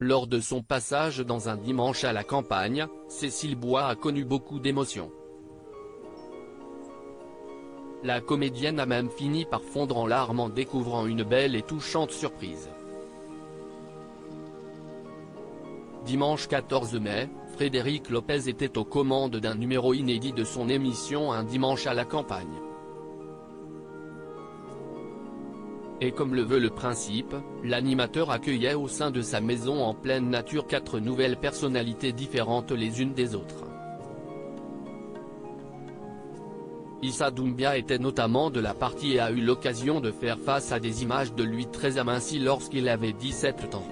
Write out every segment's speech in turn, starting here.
Lors de son passage dans Un dimanche à la campagne, Cécile Bois a connu beaucoup d'émotions. La comédienne a même fini par fondre en larmes en découvrant une belle et touchante surprise. Dimanche 14 mai, Frédéric Lopez était aux commandes d'un numéro inédit de son émission Un dimanche à la campagne. Et comme le veut le principe, l'animateur accueillait au sein de sa maison en pleine nature 4 nouvelles personnalités différentes les unes des autres. Issa Doumbia était notamment de la partie et a eu l'occasion de faire face à des images de lui très aminci lorsqu'il avait 17 ans.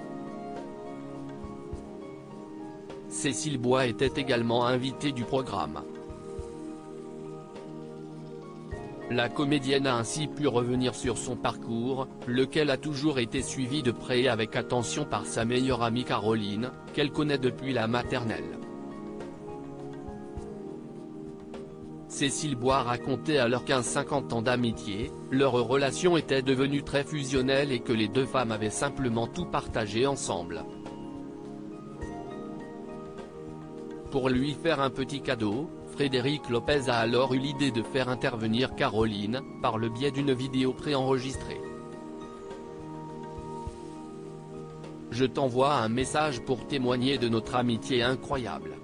Cécile Bois était également invitée du programme. La comédienne a ainsi pu revenir sur son parcours, lequel a toujours été suivi de près et avec attention par sa meilleure amie Caroline, qu'elle connaît depuis la maternelle. Cécile Bois racontait alors qu'à 50 ans d'amitié, leur relation était devenue très fusionnelle et que les deux femmes avaient simplement tout partagé ensemble. Pour lui faire un petit cadeau, Frédéric Lopez a alors eu l'idée de faire intervenir Caroline, par le biais d'une vidéo préenregistrée. Je t'envoie un message pour témoigner de notre amitié incroyable.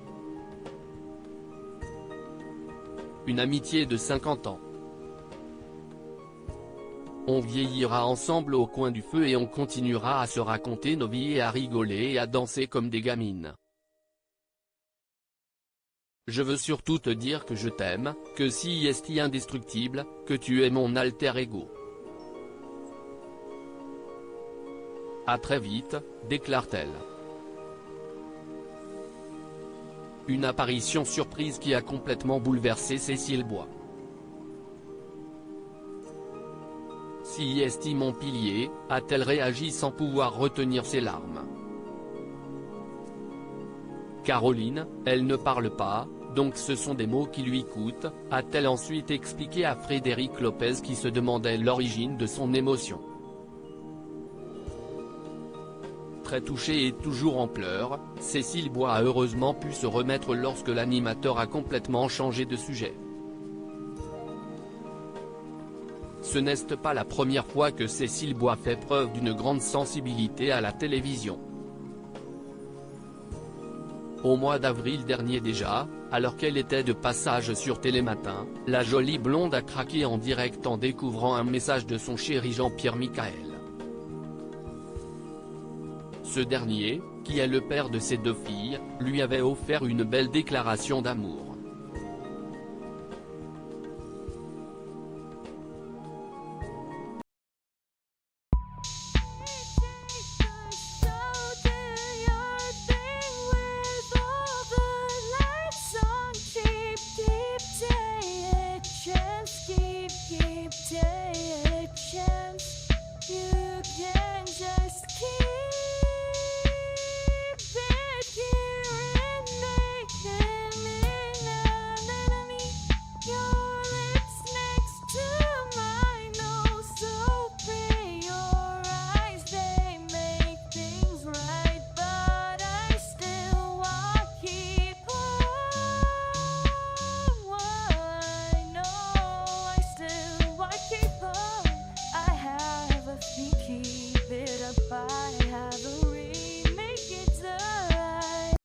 Une amitié de 50 ans. On vieillira ensemble au coin du feu et on continuera à se raconter nos vies et à rigoler et à danser comme des gamines. Je veux surtout te dire que je t'aime, que si est indestructible, que tu es mon alter ego. À très vite, déclare-t-elle. Une apparition surprise qui a complètement bouleversé Cécile Bois. Si est mon pilier, a-t-elle réagi sans pouvoir retenir ses larmes. Caroline, elle ne parle pas, donc ce sont des mots qui lui coûtent, a-t-elle ensuite expliqué à Frédéric Lopez qui se demandait l'origine de son émotion. Très touchée et toujours en pleurs, Cécile Bois a heureusement pu se remettre lorsque l'animateur a complètement changé de sujet. Ce n'est pas la première fois que Cécile Bois fait preuve d'une grande sensibilité à la télévision. Au mois d'avril dernier déjà, alors qu'elle était de passage sur Télématin, la jolie blonde a craqué en direct en découvrant un message de son chéri Jean-Pierre Michael. Ce dernier, qui est le père de ses 2 filles, lui avait offert une belle déclaration d'amour.